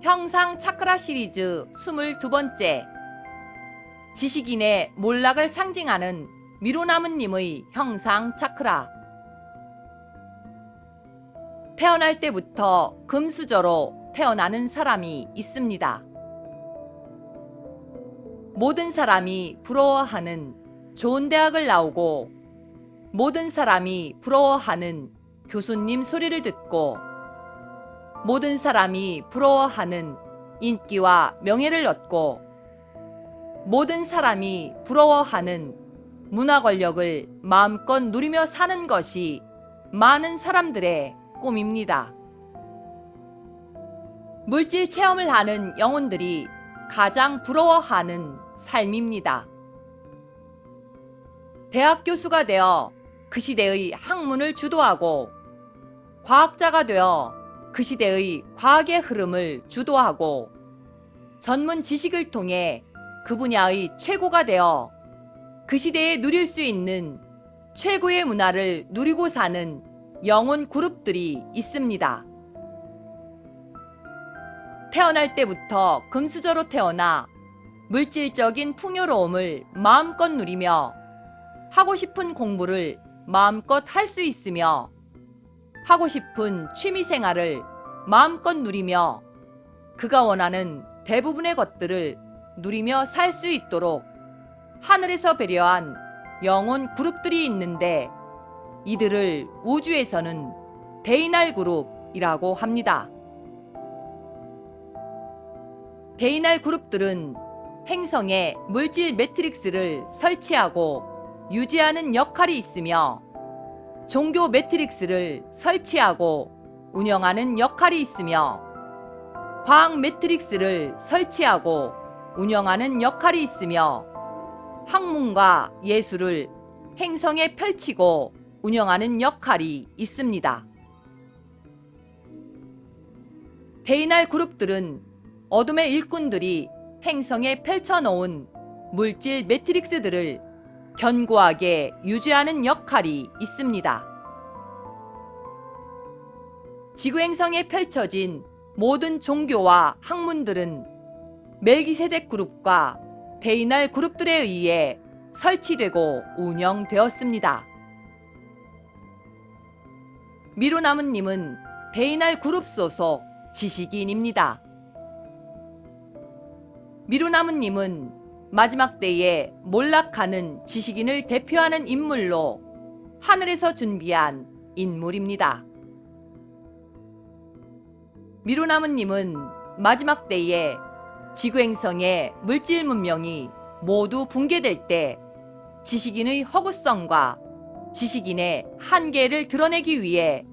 형상 차크라 시리즈 22번째 지식인의 몰락을 상징하는 미루나무님의 형상 차크라. 태어날 때부터 금수저로 태어나는 사람이 있습니다. 모든 사람이 부러워하는 좋은 대학을 나오고 모든 사람이 부러워하는 교수님 소리를 듣고 모든 사람이 부러워하는 인기와 명예를 얻고 모든 사람이 부러워하는 문화 권력을 마음껏 누리며 사는 것이 많은 사람들의 꿈입니다. 물질 체험을 하는 영혼들이 가장 부러워하는 삶입니다. 대학 교수가 되어 그 시대의 학문을 주도하고 과학자가 되어 그 시대의 과학의 흐름을 주도하고 전문 지식을 통해 그 분야의 최고가 되어 그 시대에 누릴 수 있는 최고의 문화를 누리고 사는 영혼 그룹들이 있습니다. 태어날 때부터 금수저로 태어나 물질적인 풍요로움을 마음껏 누리며 하고 싶은 공부를 마음껏 할 수 있으며 하고 싶은 취미 생활을 마음껏 누리며 그가 원하는 대부분의 것들을 누리며 살 수 있도록 하늘에서 배려한 영혼 그룹들이 있는데 이들을 우주에서는 베이날 그룹이라고 합니다. 베이날 그룹들은 행성에 물질 매트릭스를 설치하고 유지하는 역할이 있으며 종교 매트릭스를 설치하고 운영하는 역할이 있으며 과학 매트릭스를 설치하고 운영하는 역할이 있으며 학문과 예술을 행성에 펼치고 운영하는 역할이 있습니다. 베이날 그룹들은 어둠의 일꾼들이 행성에 펼쳐놓은 물질 매트릭스들을 견고하게 유지하는 역할이 있습니다. 지구행성에 펼쳐진 모든 종교와 학문들은 멜기세덱 그룹과 베이날 그룹들에 의해 설치되고 운영되었습니다. 미루나무님은 베이날 그룹 소속 지식인입니다. 미루나무님은 마지막 때에 몰락하는 지식인을 대표하는 인물로 하늘에서 준비한 인물입니다. 미루나무님은 마지막 때에 지구행성의 물질 문명이 모두 붕괴될 때 지식인의 허구성과 지식인의 한계를 드러내기 위해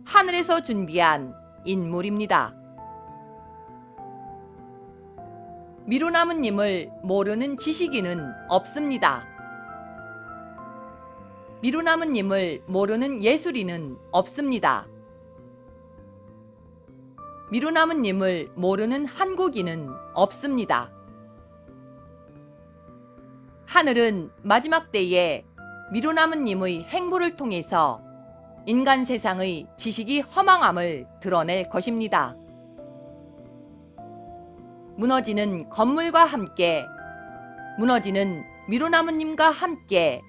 하늘에서 준비한 인물입니다. 미루나무님을 모르는 지식인은 없습니다. 미루나무님을 모르는 예술인은 없습니다. 미루나무님을 모르는 한국인은 없습니다. 하늘은 마지막 때에 미루나무님의 행보를 통해서 인간 세상의 지식이 허망함을 드러낼 것입니다. 무너지는 건물과 함께 무너지는 미루나무님과 함께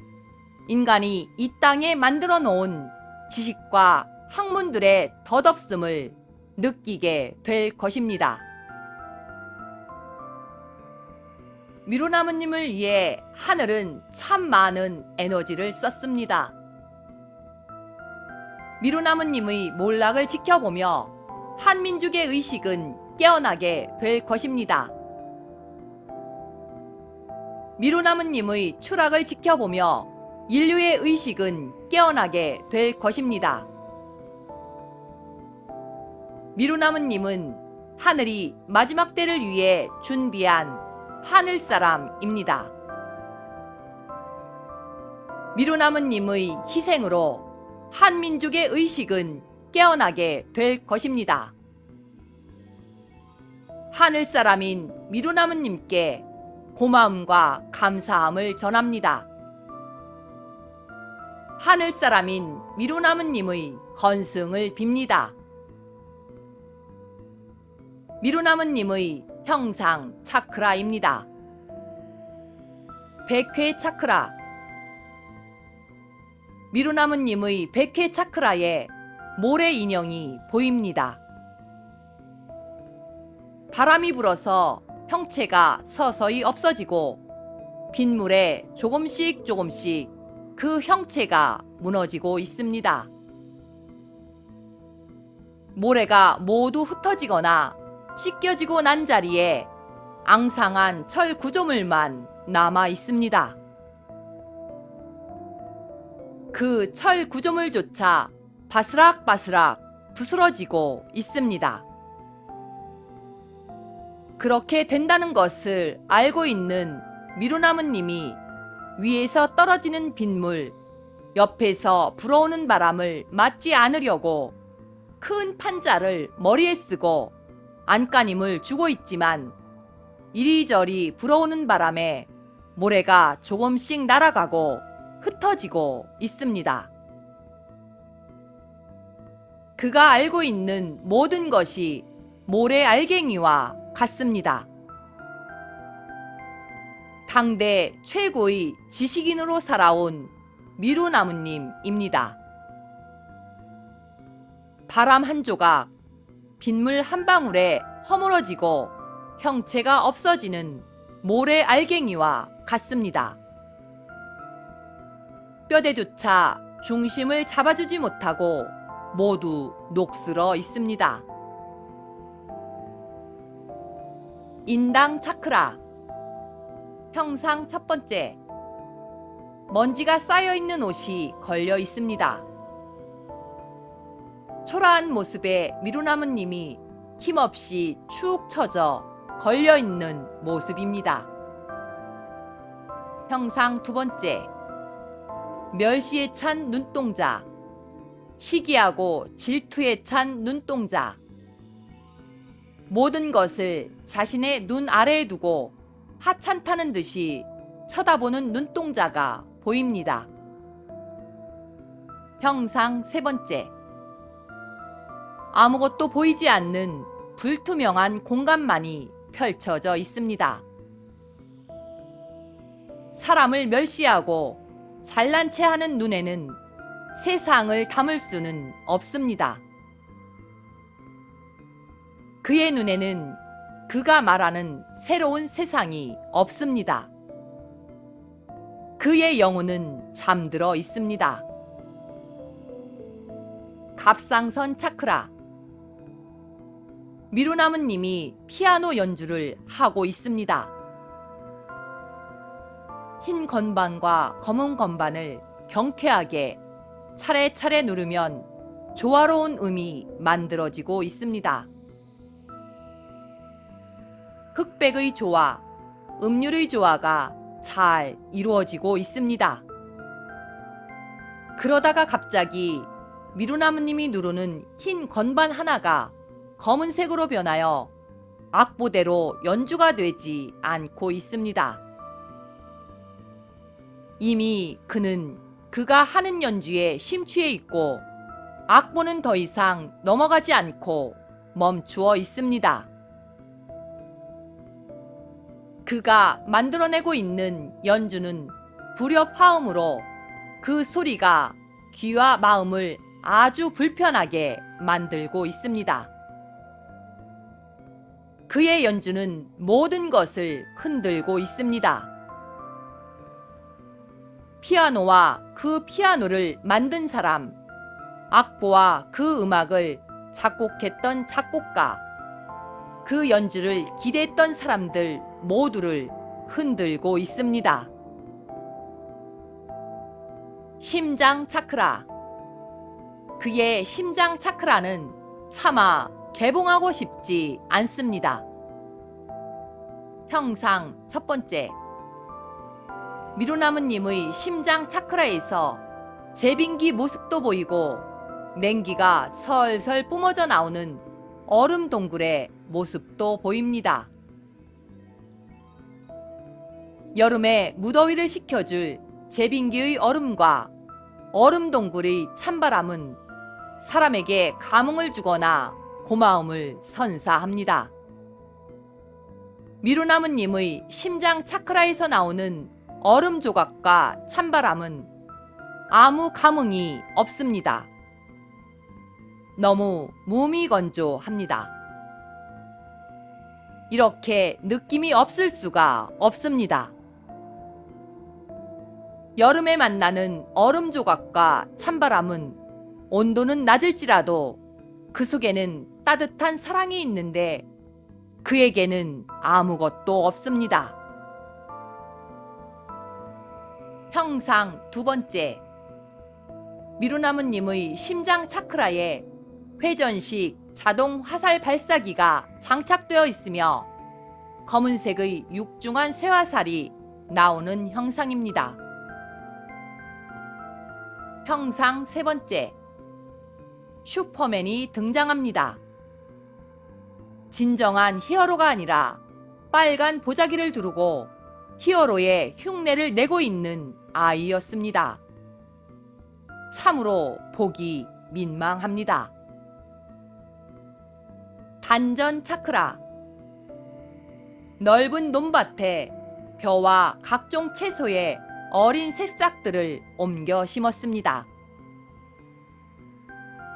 인간이 이 땅에 만들어 놓은 지식과 학문들의 덧없음을 느끼게 될 것입니다. 미루나무님을 위해 하늘은 참 많은 에너지를 썼습니다. 미루나무님의 몰락을 지켜보며 한민족의 의식은 깨어나게 될 것입니다. 미루나무님의 추락을 지켜보며 인류의 의식은 깨어나게 될 것입니다. 미루나무님은 하늘이 마지막 때를 위해 준비한 하늘사람입니다. 미루나무님의 희생으로 한민족의 의식은 깨어나게 될 것입니다. 하늘사람인 미루나무님께 고마움과 감사함을 전합니다. 하늘사람인 미루나무님의 건승을 빕니다. 미루나무님의 형상 차크라입니다. 백회 차크라. 미루나무님의 백회 차크라에 모래 인형이 보입니다. 바람이 불어서 형체가 서서히 없어지고 빗물에 조금씩 그 형체가 무너지고 있습니다. 모래가 모두 흩어지거나 씻겨지고 난 자리에 앙상한 철 구조물만 남아 있습니다. 그 철 구조물조차 바스락바스락 부스러지고 있습니다. 그렇게 된다는 것을 알고 있는 미루나무님이 위에서 떨어지는 빗물, 옆에서 불어오는 바람을 맞지 않으려고 큰 판자를 머리에 쓰고 안간힘을 주고 있지만 이리저리 불어오는 바람에 모래가 조금씩 날아가고 흩어지고 있습니다. 그가 알고 있는 모든 것이 모래 알갱이와 같습니다. 당대 최고의 지식인으로 살아온 미루나무님입니다. 바람 한 조각, 빗물 한 방울에 허물어지고 형체가 없어지는 모래 알갱이와 같습니다. 뼈대조차 중심을 잡아주지 못하고 모두 녹슬어 있습니다. 인당 차크라. 형상 첫 번째. 먼지가 쌓여있는 옷이 걸려 있습니다. 초라한 모습의 미루나무님이 힘없이 축 처져 걸려있는 모습입니다. 형상 두 번째. 멸시에 찬 눈동자. 시기하고 질투에 찬 눈동자. 모든 것을 자신의 눈 아래에 두고 하찮다는 듯이 쳐다보는 눈동자가 보입니다. 형상 세 번째. 아무것도 보이지 않는 불투명한 공간만이 펼쳐져 있습니다. 사람을 멸시하고 잘난 체 하는 눈에는 세상을 담을 수는 없습니다. 그의 눈에는 그가 말하는 새로운 세상이 없습니다. 그의 영혼은 잠들어 있습니다. 갑상선 차크라. 미루나무님이 피아노 연주를 하고 있습니다. 흰 건반과 검은 건반을 경쾌하게 차례차례 누르면 조화로운 음이 만들어지고 있습니다. 흑백의 조화, 음률의 조화가 잘 이루어지고 있습니다. 그러다가 갑자기 미루나무님이 누르는 흰 건반 하나가 검은색으로 변하여 악보대로 연주가 되지 않고 있습니다. 이미 그는 그가 하는 연주에 심취해 있고 악보는 더 이상 넘어가지 않고 멈추어 있습니다. 그가 만들어내고 있는 연주는 불협화음으로 그 소리가 귀와 마음을 아주 불편하게 만들고 있습니다. 그의 연주는 모든 것을 흔들고 있습니다. 피아노와 그 피아노를 만든 사람, 악보와 그 음악을 작곡했던 작곡가, 그 연주를 기대했던 사람들 모두를 흔들고 있습니다. 심장 차크라. 그의 심장 차크라는 차마 개봉하고 싶지 않습니다. 형상 첫 번째. 미루나무님의 심장 차크라에서 제빙기 모습도 보이고 냉기가 설설 뿜어져 나오는 얼음 동굴의 모습도 보입니다. 여름에 무더위를 식혀줄 제빙기의 얼음과 얼음 동굴의 찬바람은 사람에게 감흥을 주거나 고마움을 선사합니다. 미루나무님의 심장 차크라에서 나오는 얼음 조각과 찬바람은 아무 감흥이 없습니다. 너무 무미건조합니다. 이렇게 느낌이 없을 수가 없습니다. 여름에 만나는 얼음 조각과 찬바람은 온도는 낮을지라도 그 속에는 따뜻한 사랑이 있는데 그에게는 아무것도 없습니다. 형상 두 번째, 미루나무님의 심장 차크라에 회전식 자동 화살 발사기가 장착되어 있으며 검은색의 육중한 쇠화살이 나오는 형상입니다. 형상 세 번째, 슈퍼맨이 등장합니다. 진정한 히어로가 아니라 빨간 보자기를 두르고 히어로의 흉내를 내고 있는 아이였습니다. 참으로 보기 민망합니다. 단전 차크라. 넓은 논밭에 벼와 각종 채소의 어린 새싹들을 옮겨 심었습니다.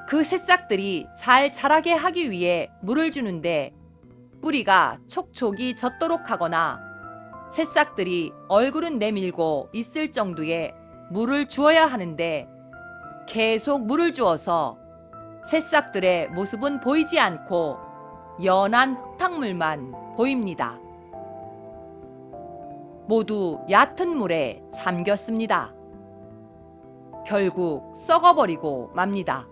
그 새싹들이 잘 자라게 하기 위해 물을 주는데 뿌리가 촉촉이 젖도록 하거나 새싹들이 얼굴은 내밀고 있을 정도의 물을 주어야 하는데 계속 물을 주어서 새싹들의 모습은 보이지 않고 연한 흙탕물만 보입니다. 모두 얕은 물에 잠겼습니다. 결국 썩어버리고 맙니다.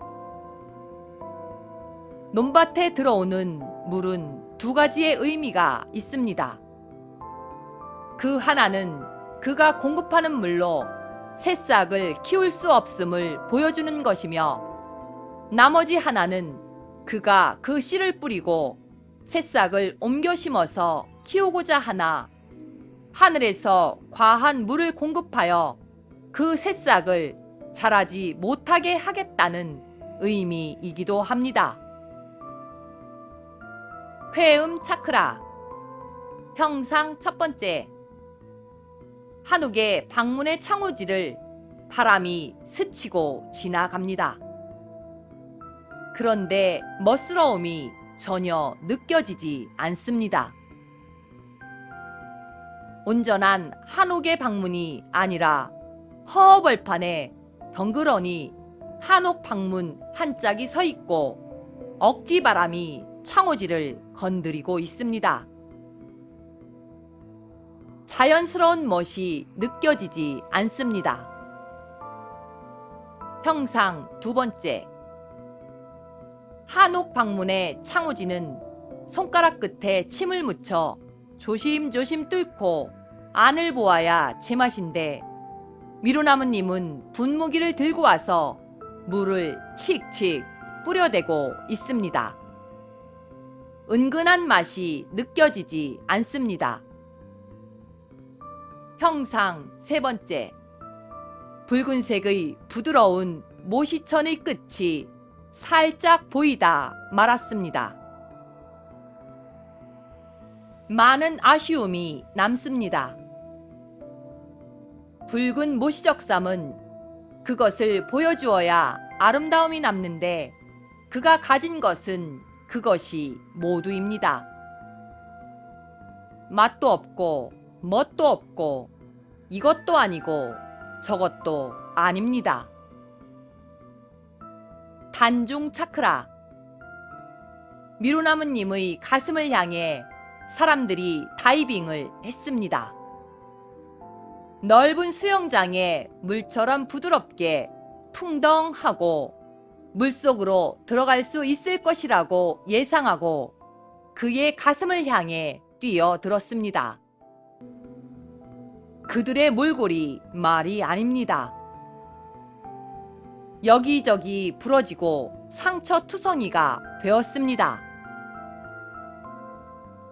논밭에 들어오는 물은 두 가지의 의미가 있습니다. 그 하나는 그가 공급하는 물로 새싹을 키울 수 없음을 보여주는 것이며 나머지 하나는 그가 그 씨를 뿌리고 새싹을 옮겨 심어서 키우고자 하나 하늘에서 과한 물을 공급하여 그 새싹을 자라지 못하게 하겠다는 의미이기도 합니다. 회음 차크라. 형상 첫 번째, 한옥의 방문의 창호지를 바람이 스치고 지나갑니다. 그런데 멋스러움이 전혀 느껴지지 않습니다. 온전한 한옥의 방문이 아니라 허허벌판에 덩그러니 한옥 방문 한 짝이 서 있고 억지 바람이 창호지를 건드리고 있습니다. 자연스러운 멋이 느껴지지 않습니다. 형상 두 번째, 한옥 방문의 창호지는 손가락 끝에 침을 묻혀 조심조심 뚫고 안을 보아야 제맛인데 미루나무님은 분무기를 들고 와서 물을 칙칙 뿌려대고 있습니다. 은근한 맛이 느껴지지 않습니다. 형상 세 번째, 붉은색의 부드러운 모시천의 끝이 살짝 보이다 말았습니다. 많은 아쉬움이 남습니다. 붉은 모시적삼은 그것을 보여주어야 아름다움이 남는데 그가 가진 것은 그것이 모두입니다. 맛도 없고 멋도 없고 이것도 아니고 저것도 아닙니다. 단중 차크라. 미루나무님의 가슴을 향해 사람들이 다이빙을 했습니다. 넓은 수영장에 물처럼 부드럽게 풍덩하고 물속으로 들어갈 수 있을 것이라고 예상하고 그의 가슴을 향해 뛰어들었습니다. 그들의 몰골이 말이 아닙니다. 여기저기 부러지고 상처투성이가 되었습니다.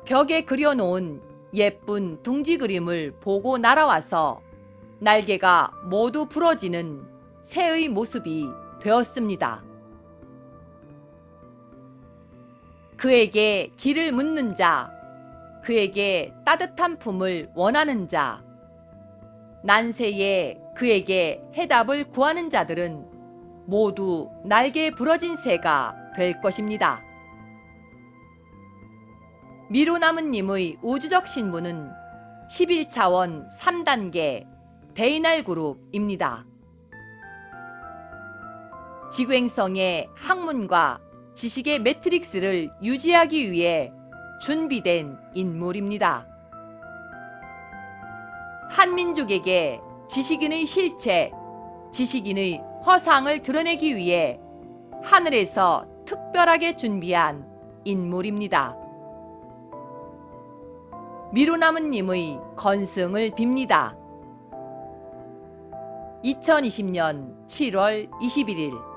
벽에 그려놓은 예쁜 둥지 그림을 보고 날아와서 날개가 모두 부러지는 새의 모습이 되었습니다. 그에게 길을 묻는 자, 그에게 따뜻한 품을 원하는 자, 난세에 그에게 해답을 구하는 자들은 모두 날개 부러진 새가 될 것입니다. 미루나무님의 우주적 신분은 11차원 3단계 데이날 그룹입니다. 지구행성의 학문과 지식의 매트릭스를 유지하기 위해 준비된 인물입니다. 한민족에게 지식인의 실체, 지식인의 허상을 드러내기 위해 하늘에서 특별하게 준비한 인물입니다. 미루나무님의 건승을 빕니다. 2020년 7월 21일